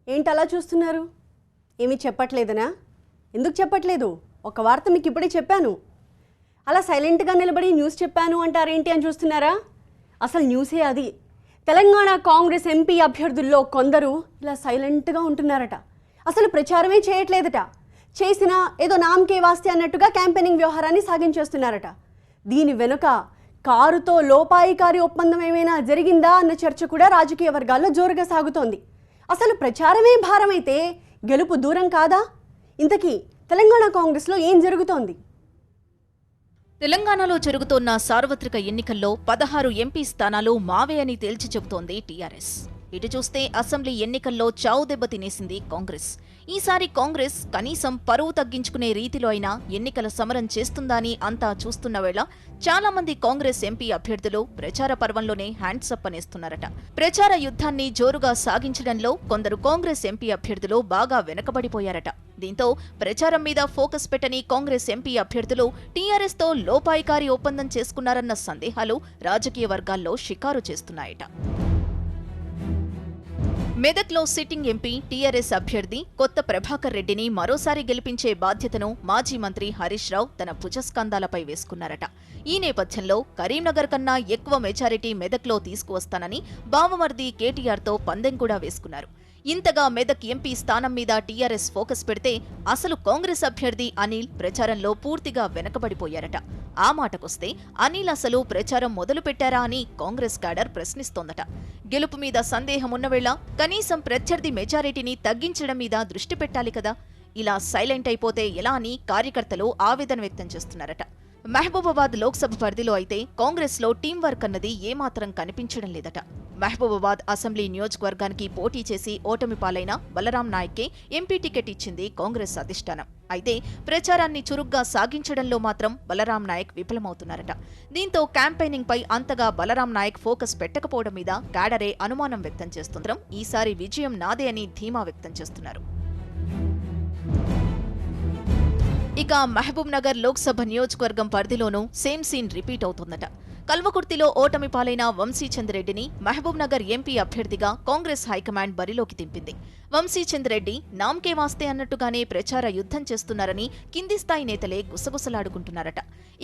ఏంటి అలా చూస్తున్నారు? ఏమీ చెప్పట్లేదనా? ఎందుకు చెప్పట్లేదు? ఒక వార్త మీకు ఇప్పుడే చెప్పాను. అలా సైలెంట్గా నిలబడి న్యూస్ చెప్పాను అంటారేంటి అని చూస్తున్నారా? అసలు న్యూసే అది. తెలంగాణ కాంగ్రెస్ ఎంపీ అభ్యర్థుల్లో కొందరు ఇలా సైలెంట్గా ఉంటున్నారట. అసలు ప్రచారమే చేయట్లేదట. చేసినా ఏదో నామకే వాస్తే అన్నట్టుగా క్యాంపెయినింగ్ వ్యవహారాన్ని సాగించేస్తున్నారట. దీని వెనుక కారుతో లోపాయికారి ఒప్పందం ఏమైనా జరిగిందా అన్న చర్చ కూడా రాజకీయ వర్గాల్లో జోరుగా సాగుతోంది. అసలు ప్రచారమే భారమైతే గెలుపు దూరం కాదా? ఇంతకీ తెలంగాణ కాంగ్రెస్లో ఏం జరుగుతోంది? తెలంగాణలో జరుగుతోన్న సార్వత్రిక ఎన్నికల్లో 16 ఎంపీ స్థానాలు మావే అని తేల్చి చెబుతోంది టీఆర్ఎస్. ఇటు చూస్తే అసెంబ్లీ ఎన్నికల్లో చావు దెబ్బ తినేసింది కాంగ్రెస్. ఈసారి కాంగ్రెస్ కనీసం పరువు తగ్గించుకునే రీతిలో అయినా ఎన్నికల సమరం చేస్తుందా అని అంతా చూస్తున్న వేళ చాలా మంది కాంగ్రెస్ ఎంపీ అభ్యర్థులు ప్రచార పర్వంలోనే హ్యాండ్సప్ అనేస్తున్నారట. ప్రచార యుద్ధాన్ని జోరుగా సాగించడంలో కొందరు కాంగ్రెస్ ఎంపీ అభ్యర్థులు బాగా వెనకబడిపోయారట. దీంతో ప్రచారం మీద ఫోకస్ పెట్టని కాంగ్రెస్ ఎంపీ అభ్యర్థులు టీఆర్ఎస్తో లోపాయికారి ఒప్పందం చేసుకున్నారన్న సందేహాలు రాజకీయ వర్గాల్లో షికారు చేస్తున్నాయట. మెదక్లో సిట్టింగ్ ఎంపీ టీఆర్ఎస్ అభ్యర్థి కొత్త ప్రభాకర్ రెడ్డిని మరోసారి గెలిపించే బాధ్యతను మాజీ మంత్రి హరీష్ రావు తన భుజస్కంధాలపై వేసుకున్నారట. ఈ నేపథ్యంలో కరీంనగర్ కన్నా ఎక్కువ మెజారిటీ మెదక్లో తీసుకువస్తానని బావమర్ది కేటీఆర్తో పందెం కూడా వేసుకున్నారు. ఇంతగా మెదక్ ఎంపీ స్థానం మీద టీఆర్ఎస్ ఫోకస్ పెడితే అసలు కాంగ్రెస్ అభ్యర్థి అనిల్ ప్రచారంలో పూర్తిగా వెనకబడిపోయారట. ఆ మాటకొస్తే అనిల్ అసలు ప్రచారం మొదలు పెట్టారా అని కాంగ్రెస్ క్యాడర్ ప్రశ్నిస్తోందట. గెలుపు మీద సందేహం ఉన్నవేళ కనీసం ప్రత్యర్థి మెజారిటీని తగ్గించడం మీద దృష్టి పెట్టాలి కదా. ఇలా సైలెంట్ అయిపోతే ఎలా అని కార్యకర్తలు ఆవేదన వ్యక్తం చేస్తున్నారట. మహబూబాబాద్ లోక్సభ పరిధిలో అయితే కాంగ్రెస్లో టీం వర్క్ అన్నది ఏమాత్రం కనిపించడం లేదట. మహబూబాబాద్ అసెంబ్లీ నియోజకవర్గానికి పోటీ చేసి ఓటమి పాలైన బలరాం నాయక్కే ఎంపీ టికెట్ ఇచ్చింది కాంగ్రెస్ అధిష్టానం. అయితే ప్రచారాన్ని చురుగ్గా సాగించడంలో మాత్రం బలరాం నాయక్ విఫలమవుతున్నారట. దీంతో క్యాంపెయినింగ్ పై అంతగా బలరాం నాయక్ ఫోకస్ పెట్టకపోవడం మీద క్యాడరే అనుమానం వ్యక్తం చేస్తుండడం ఈసారి విజయం నాదే అని ధీమా వ్యక్తం చేస్తున్నారు. ఇక మహబూబ్ నగర్ లోక్సభ నియోజకవర్గం పరిధిలోనూ సేమ్ సీన్ రిపీట్ అవుతుందట. కల్వకుర్తిలో ఓటమి పాలైన వంశీచంద్రెడ్డిని మహబూబ్ నగర్ ఎంపీ అభ్యర్థిగా కాంగ్రెస్ హైకమాండ్ బరిలోకి దింపింది. వంశీచంద్రెడ్డి నామ్కే వాస్తే అన్నట్టుగానే ప్రచార యుద్ధం చేస్తున్నారని కింది స్థాయి నేతలే గుసగుసలాడుకుంటున్నారట.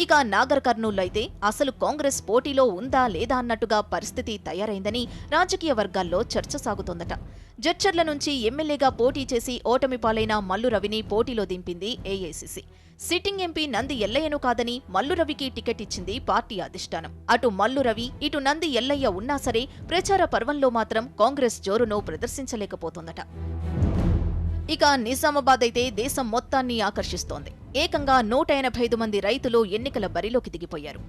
ఇక నాగర్ కర్నూల్లో అయితే అసలు కాంగ్రెస్ పోటీలో ఉందా లేదా అన్నట్టుగా పరిస్థితి తయారైందని రాజకీయ వర్గాల్లో చర్చ సాగుతోందట. జడ్చర్ల నుంచి ఎమ్మెల్యేగా పోటీ చేసి ఓటమి పాలైన మల్లు రవిని పోటీలో దింపింది ఏఐసీసీ. సిట్టింగ్ ఎంపీ నంది ఎల్లయ్యను కాదని మల్లు రవికి టికెట్ ఇచ్చింది పార్టీ అధిష్టానం. అటు మల్లు రవి ఇటు నంది ఎల్లయ్య ఉన్నా సరే ప్రచార పర్వంలో మాత్రం కాంగ్రెస్ జోరును ప్రదర్శించలేకపోతోందట. ఇక నిజామాబాద్ అయితే దేశం మొత్తాన్ని ఆకర్షిస్తోంది. ఏకంగా 185 మంది రైతులు ఎన్నికల బరిలోకి దిగిపోయారు.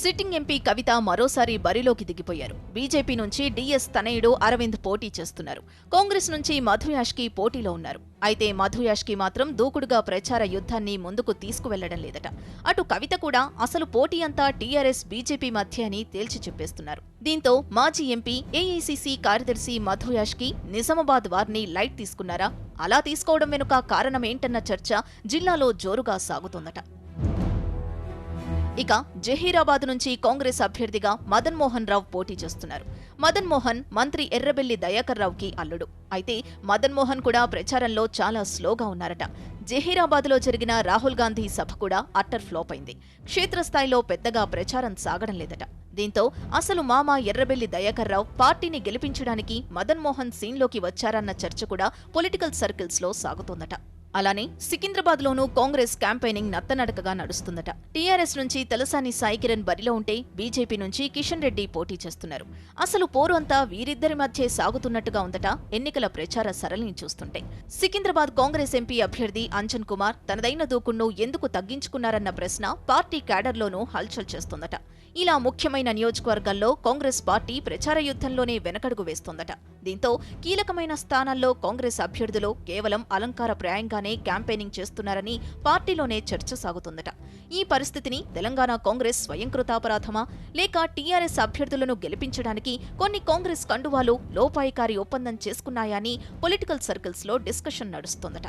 సిట్టింగ్ ఎంపీ కవిత మరోసారి బరిలోకి దిగిపోయారు. బీజేపీ నుంచి డీఎస్ తనయుడు అరవింద్ పోటీ చేస్తున్నారు. కాంగ్రెస్ నుంచి మధు యాష్కి పోటీలో ఉన్నారు. అయితే మధు యాష్కి మాత్రం దూకుడుగా ప్రచార యుద్ధాన్ని ముందుకు తీసుకువెళ్లడం లేదట. అటు కవిత కూడా అసలు పోటీ అంతా టీఆర్ఎస్ బీజేపీ మధ్య అని తేల్చి చెప్పేస్తున్నారు. దీంతో మాజీ ఎంపీ ఏఐసీసీ కార్యదర్శి మధు యాష్కి నిజామాబాద్ వారిని లైట్ తీసుకున్నారా? అలా తీసుకోవడం వెనుక కారణమేంటన్న చర్చ జిల్లాలో జోరుగా సాగుతోందట. ఇక జహీరాబాద్ నుంచి కాంగ్రెస్ అభ్యర్థిగా మదన్ మోహన్ రావు పోటీ చేస్తున్నారు. మదన్ మోహన్ మంత్రి ఎర్రబెల్లి దయాకర్ రావుకి అల్లుడు. అయితే మదన్ మోహన్ కూడా ప్రచారంలో చాలా స్లోగా ఉన్నారట. జహీరాబాద్లో జరిగిన రాహుల్ గాంధీ సభ కూడా అట్టర్ ఫ్లాప్ అయింది. క్షేత్రస్థాయిలో పెద్దగా ప్రచారం సాగడం లేదట. దీంతో అసలు మామ ఎర్రబెల్లి దయాకర్ రావు పార్టీని గెలిపించడానికి మదన్ మోహన్ సీన్లోకి వచ్చారన్న చర్చ కూడా పొలిటికల్ సర్కిల్స్లో సాగుతోందట. అలానే సికింద్రాబాద్లోనూ కాంగ్రెస్ క్యాంపెయినింగ్ నత్తనడకగా నడుస్తుందట. టీఆర్ఎస్ నుంచి తలసాని సాయి కిరణ్ బరిలో ఉంటే బీజేపీ నుంచి కిషన్ రెడ్డి పోటీ చేస్తున్నారు. అసలు పోరు అంతా వీరిద్దరి మధ్య సాగుతున్నట్టుగా ఉందట ఎన్నికల ప్రచార సరళిని చూస్తుంటే. సికింద్రాబాద్ కాంగ్రెస్ ఎంపీ అభ్యర్థి అంజన్ కుమార్ తనదైన దూకుడును ఎందుకు తగ్గించుకున్నారన్న ప్రశ్న పార్టీ క్యాడర్లోనూ హల్చల్ చేస్తోందట. ఇలా ముఖ్యమైన నియోజకవర్గాల్లో కాంగ్రెస్ పార్టీ ప్రచార యుద్ధంలోనే వెనకడుగు వేస్తోందట. దీంతో కీలకమైన స్థానాల్లో కాంగ్రెస్ అభ్యర్థులు కేవలం అలంకార ప్రాయంగానే క్యాంపెయినింగ్ చేస్తున్నారని పార్టీలోనే చర్చ సాగుతుందట. ఈ పరిస్థితిని తెలంగాణ కాంగ్రెస్ స్వయంకృతాపరాధమా లేక టీఆర్ఎస్ అభ్యర్థులను గెలిపించడానికి కొన్ని కాంగ్రెస్ కండువాలు లోపాయికారి ఒప్పందం చేసుకున్నాయా అని పొలిటికల్ సర్కిల్స్లో డిస్కషన్ నడుస్తోందట.